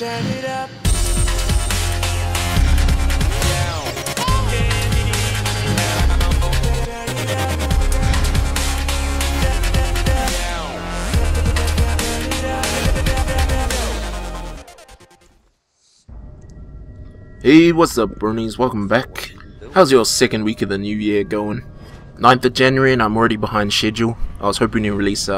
Turn it up. Hey, what's up, Bronies? Welcome back. How's your second week of the new year going? 9th of January and I'm already behind schedule. I was hoping to release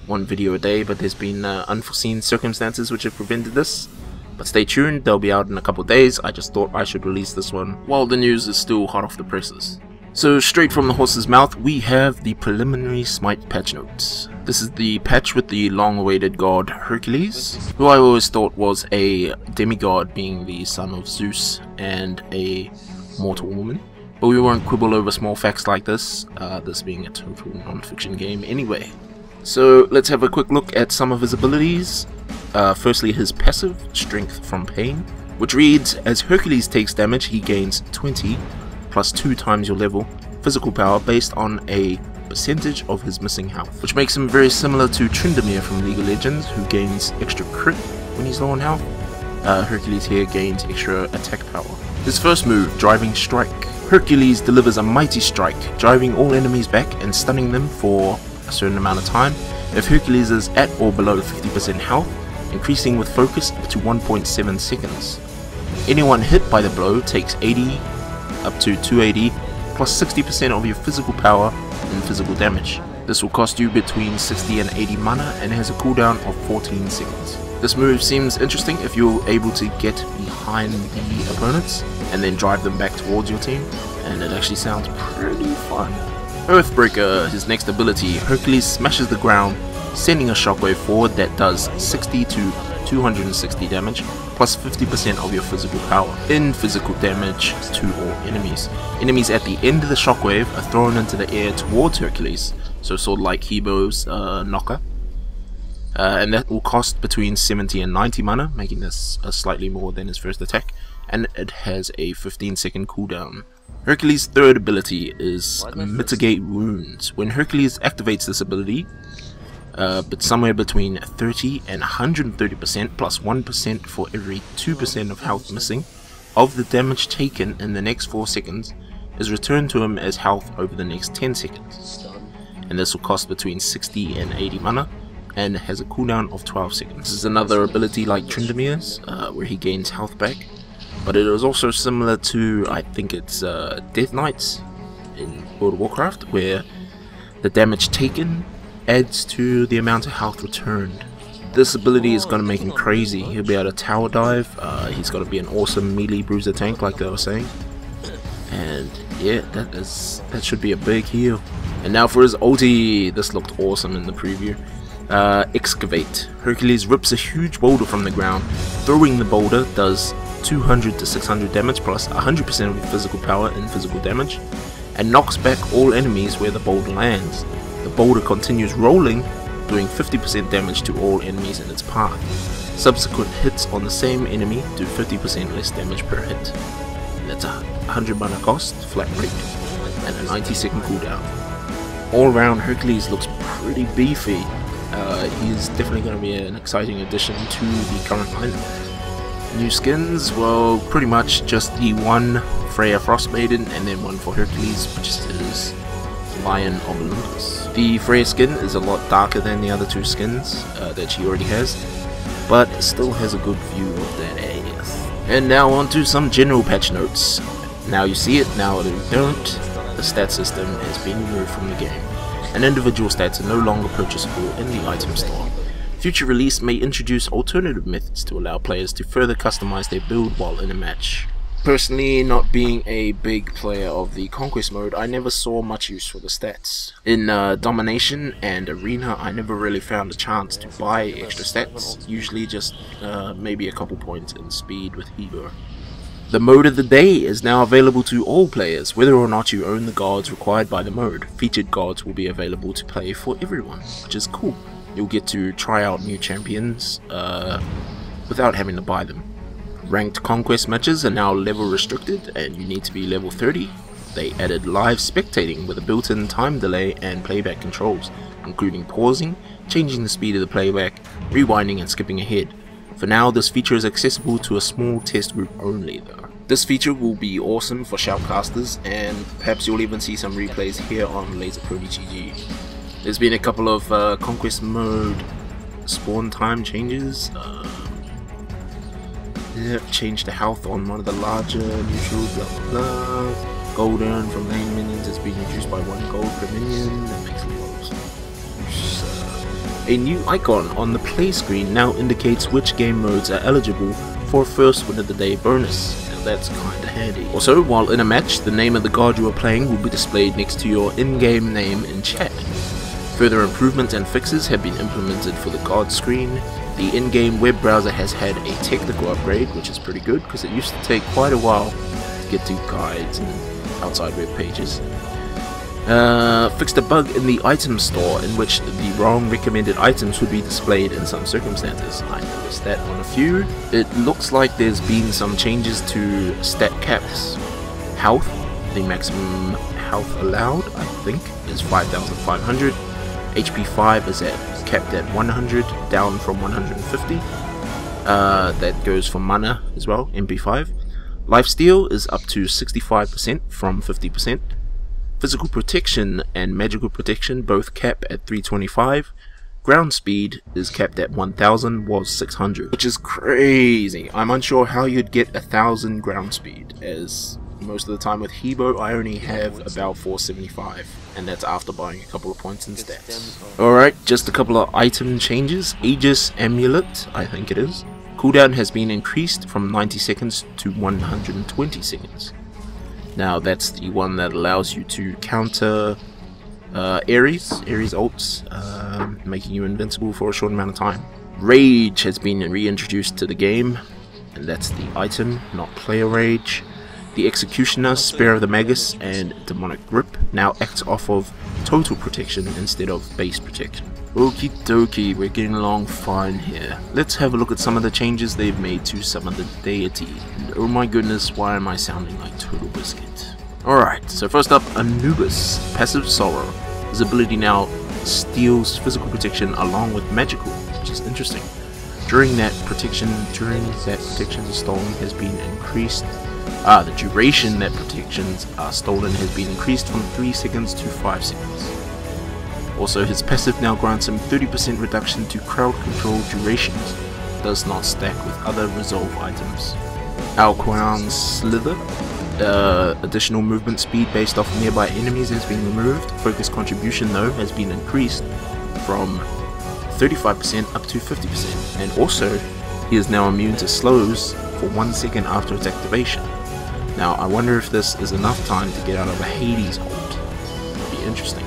one video a day, but there's been unforeseen circumstances which have prevented this. But stay tuned, they'll be out in a couple days. I just thought I should release this one while the news is still hot off the presses. So straight from the horse's mouth, we have the preliminary Smite patch notes. This is the patch with the long-awaited god Hercules, who I always thought was a demigod, being the son of Zeus and a mortal woman. But we won't quibble over small facts like this, this being a total non-fiction game anyway. So let's have a quick look at some of his abilities. Firstly, his passive, Strength from Pain, which reads, as Hercules takes damage, he gains 20 plus 2 times your level physical power based on a percentage of his missing health, which makes him very similar to Tryndamere from League of Legends, who gains extra crit when he's low on health. Hercules here gains extra attack power. His first move, Driving Strike. Hercules delivers a mighty strike, driving all enemies back and stunning them for a certain amount of time. If Hercules is at or below 50% health, increasing with focus up to 1.7 seconds. Anyone hit by the blow takes 80 up to 280 plus 60% of your physical power in physical damage. This will cost you between 60 and 80 mana and has a cooldown of 14 seconds. This move seems interesting if you're able to get behind the opponents and then drive them back towards your team, and it actually sounds pretty fun. Earthbreaker, his next ability, Hercules smashes the ground, sending a shockwave forward that does 60 to 260 damage, plus 50% of your physical power in physical damage to all enemies. Enemies at the end of the shockwave are thrown into the air towards Hercules, so sort of like Hebo's knocker. And that will cost between 70 and 90 mana, making this slightly more than his first attack, and it has a 15-second cooldown. Hercules' third ability is Mitigate Wounds. When Hercules activates this ability, but somewhere between 30 and 130% plus 1% for every 2% of health missing of the damage taken in the next 4 seconds is returned to him as health over the next 10 seconds. And this will cost between 60 and 80 mana and has a cooldown of 12 seconds. This is another ability like Tryndamere's, where he gains health back, but it is also similar to, I think it's Death Knights in World of Warcraft, where the damage taken adds to the amount of health returned. This ability is going to make him crazy. He'll be able to tower dive, he's going to be an awesome melee bruiser tank like they were saying, and yeah, that should be a big heal. And now for his ulti, this looked awesome in the preview. Excavate. Hercules rips a huge boulder from the ground. Throwing the boulder does 200 to 600 damage plus 100% of your physical power in physical damage, and knocks back all enemies where the boulder lands. The boulder continues rolling, doing 50% damage to all enemies in its path. Subsequent hits on the same enemy do 50% less damage per hit. And that's a 100 mana cost, flat rate, and a 90-second cooldown. All round, Hercules looks pretty beefy. He's definitely going to be an exciting addition to the current lineup. New skins, well, pretty much just the one Freya Frostmaiden and then one for Hercules, which is his Lion of Olympus. The Freya skin is a lot darker than the other two skins that she already has, but still has a good view of that ass. And now on to some general patch notes. Now you see it, now you don't. The stat system has been removed from the game, and individual stats are no longer purchasable in the item store. Future release may introduce alternative methods to allow players to further customize their build while in a match. Personally, not being a big player of the Conquest mode, I never saw much use for the stats. In Domination and Arena, I never really found a chance to buy extra stats, usually just maybe a couple points in speed with Hebo. The mode of the day is now available to all players, whether or not you own the gods required by the mode. Featured gods will be available to play for everyone, which is cool. You'll get to try out new champions without having to buy them. Ranked Conquest matches are now level restricted and you need to be level 30. They added live spectating with a built-in time delay and playback controls, including pausing, changing the speed of the playback, rewinding and skipping ahead. For now, this feature is accessible to a small test group only though. This feature will be awesome for shoutcasters, and perhaps you'll even see some replays here on LzP GG. There's been a couple of conquest mode spawn time changes. Changed the health on one of the larger neutral, blah blah blah. Golden from lane minions has been reduced by 1 gold per minion. That makes a lot of sense. A new icon on the play screen now indicates which game modes are eligible for a first win of the day bonus, and that's kinda handy. Also, while in a match, the name of the god you are playing will be displayed next to your in-game name in chat. Further improvements and fixes have been implemented for the god screen. The in-game web browser has had a technical upgrade, which is pretty good because it used to take quite a while to get to guides and outside web pages. Fixed a bug in the item store in which the wrong recommended items would be displayed in some circumstances. I noticed that on a few. It looks like there's been some changes to stat caps. Health, the maximum health allowed, I think, is 5,500. HP 5 is capped at 100, down from 150. That goes for mana as well, MP5. Lifesteal is up to 65% from 50%. Physical protection and magical protection both cap at 325. Ground speed is capped at 1000, was 600, which is crazy. I'm unsure how you'd get 1000 ground speed, as most of the time with Hebo I only have about 475, and that's after buying a couple of points in stats. Alright, just a couple of item changes. Aegis Amulet, I think it is. Cooldown has been increased from 90 seconds to 120 seconds. Now that's the one that allows you to counter Ares ults, making you invincible for a short amount of time. Rage has been reintroduced to the game, and that's the item, not player rage. The Executioner, Spear of the Magus, and Demonic Grip now acts off of total protection instead of base protection. Okie dokie, we're getting along fine here. Let's have a look at some of the changes they've made to some of the deity. And oh my goodness, why am I sounding like Total Biscuit? Alright, so first up, Anubis, Passive Sorrow. His ability now steals physical protection along with magical, which is interesting. During that protection stolen has been increased. The duration that protections are stolen has been increased from 3 seconds to 5 seconds. Also, his passive now grants him 30% reduction to crowd control durations. Does not stack with other resolve items. Alquang's Slither. Additional movement speed based off nearby enemies has been removed. Focus contribution though has been increased from 35% up to 50%. And also, he is now immune to slows for 1 second after its activation. Now, I wonder if this is enough time to get out of a Hades hold. It'd be interesting.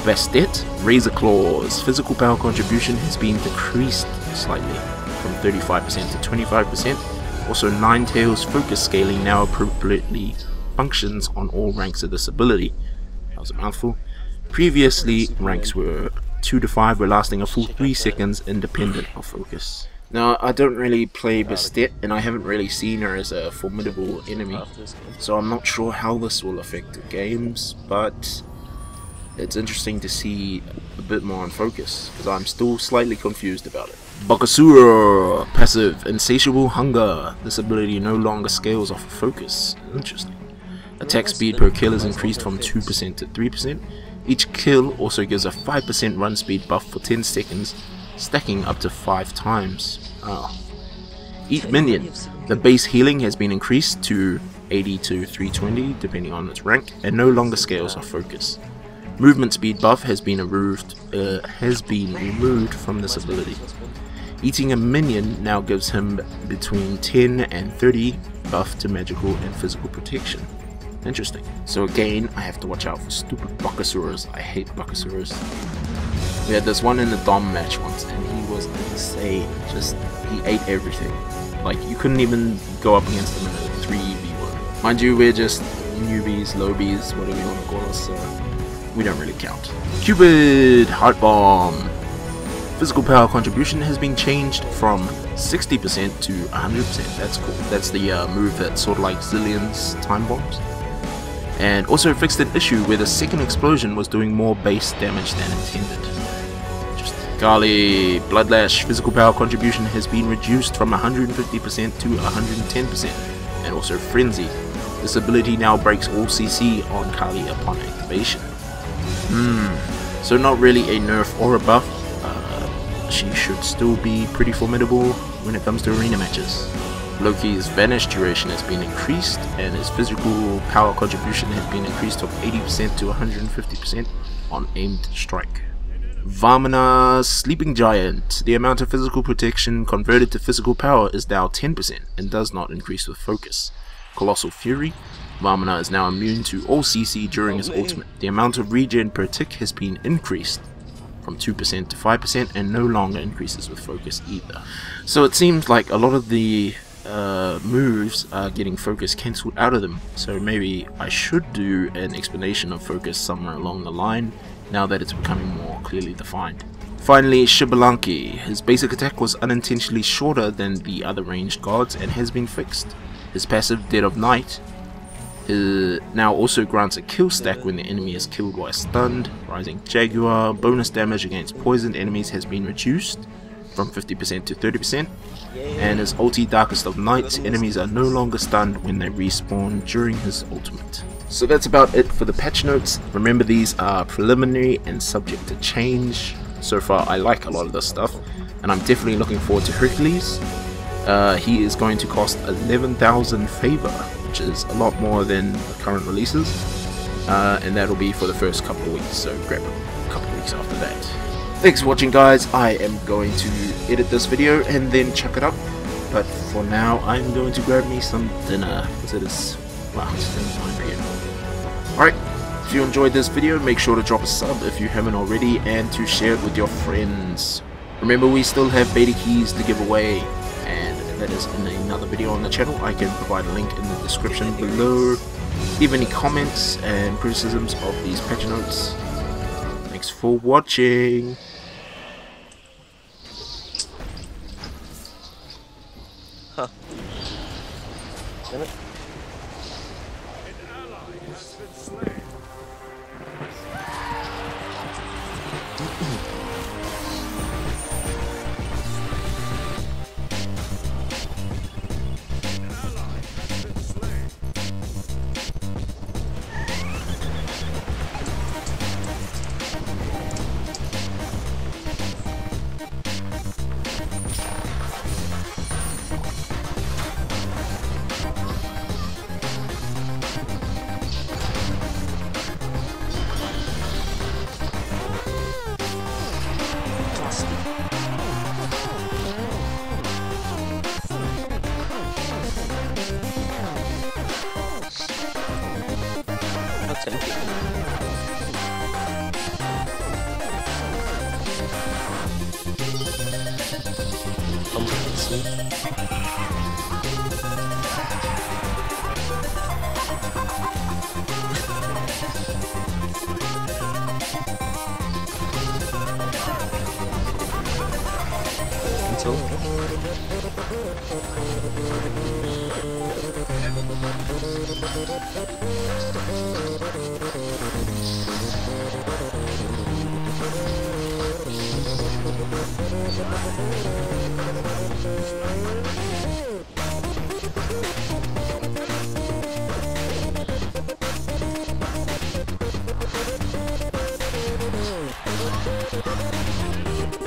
Bastet, Razor Claws. Physical power contribution has been decreased slightly from 35% to 25%. Also, Ninetales focus scaling now appropriately functions on all ranks of this ability. That was a mouthful. Previously, ranks were 2 to 5 were lasting a full 3 seconds independent of focus. Now, I don't really play Bastet, and I haven't really seen her as a formidable enemy, so I'm not sure how this will affect the games, but it's interesting to see a bit more on focus, because I'm still slightly confused about it. Bakasura, passive, Insatiable Hunger. This ability no longer scales off of focus. Interesting. Attack speed per kill is increased from 2% to 3%. Each kill also gives a 5% run speed buff for 10 seconds, stacking up to 5 times. Eat Minion. The base healing has been increased to 80 to 320 depending on its rank, and no longer scales off focus. Movement speed buff has been removed from this ability. Eating a minion now gives him between 10 and 30 buff to magical and physical protection. Interesting. So again, I have to watch out for stupid Bakasuras. I hate Bakasuras. We had this one in the Dom match once, and he was insane. He ate everything. Like, you couldn't even go up against him in a 3v1. Mind you, we're just newbies, lowbies, whatever you want to call us, so we don't really count. Cupid, Heart Bomb. Physical power contribution has been changed from 60% to 100%. That's cool. That's the move that's sort of like Zillion's time bombs. And also fixed an issue where the second explosion was doing more base damage than intended. Interesting. Kali Bloodlash physical power contribution has been reduced from 150% to 110%, and also Frenzy. This ability now breaks all CC on Kali upon activation. So not really a nerf or a buff. She should still be pretty formidable when it comes to arena matches. Loki's vanish duration has been increased, and his physical power contribution has been increased from 80% to 150% on aimed strike. Vamana's Sleeping Giant. The amount of physical protection converted to physical power is now 10% and does not increase with focus. Colossal Fury. Vamana is now immune to all CC during his ultimate. The amount of regen per tick has been increased from 2% to 5% and no longer increases with focus either. So it seems like a lot of the moves are getting focus cancelled out of them, so maybe I should do an explanation of focus somewhere along the line now that it's becoming more clearly defined. Finally, Shibalanki. His basic attack was unintentionally shorter than the other ranged guards and has been fixed. His passive, Dead of Night, now also grants a kill stack when the enemy is killed while stunned. Rising Jaguar. Bonus damage against poisoned enemies has been reduced from 50% to 30%. And his ulti, Darkest of Night. Enemies are no longer stunned when they respawn during his ultimate. So that's about it for the patch notes. Remember, these are preliminary and subject to change. So far I like a lot of this stuff, and I'm definitely looking forward to Hercules. He is going to cost 11,000 favor, which is a lot more than the current releases, and that'll be for the first couple of weeks, so grab a couple of weeks after that. Thanks for watching, guys. I am going to edit this video and then chuck it up, but for now I'm going to grab me some dinner, because it is, wow, it's 9 PM. Alright, if you enjoyed this video, make sure to drop a sub if you haven't already, and to share it with your friends. Remember, we still have beta keys to give away, and that is in another video on the channel. I can provide a link in the description below. Leave any comments and criticisms of these patch notes. Thanks for watching. Huh. Damn it.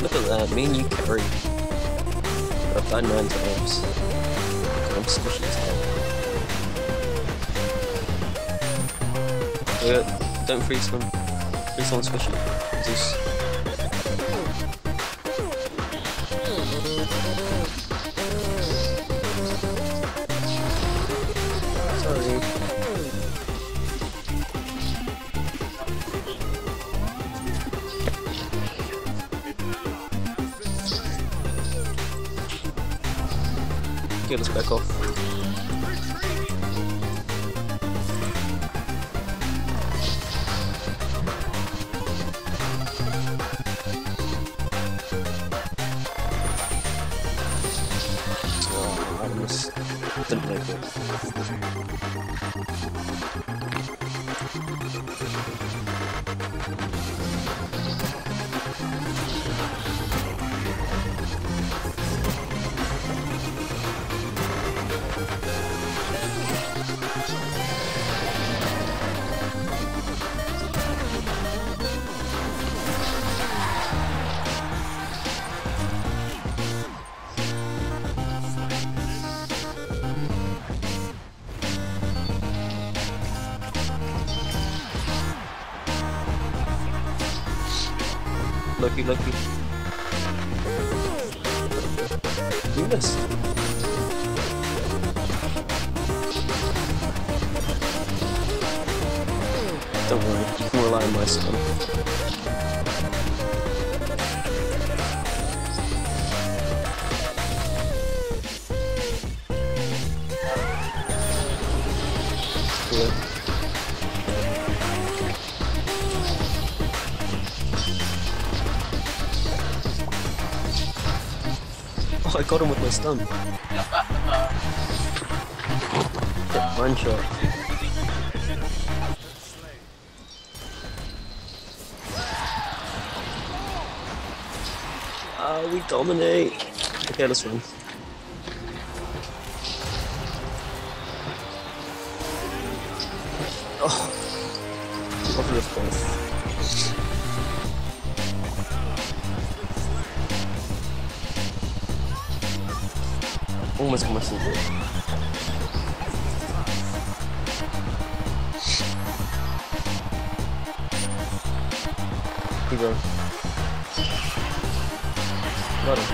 Look at that, me and you carry. I've died 9 times. I'm squishy as hell. Don't freeze them. Freeze on squishy. Zeus. Sorry. Okay, let's back off. Didn't make it. Loki. You missed. Don't worry, you can rely on my stun. Yeah. Oh, I got him with my stun. Yeah, one shot. We dominate. Okay, let's run. Oh, what a both. Almost got my full grip. Keep going. Got him.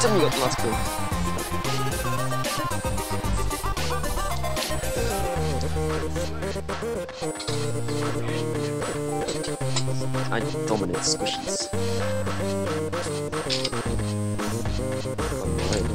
Tell me you got the last kill. I dominate squishies. Alright.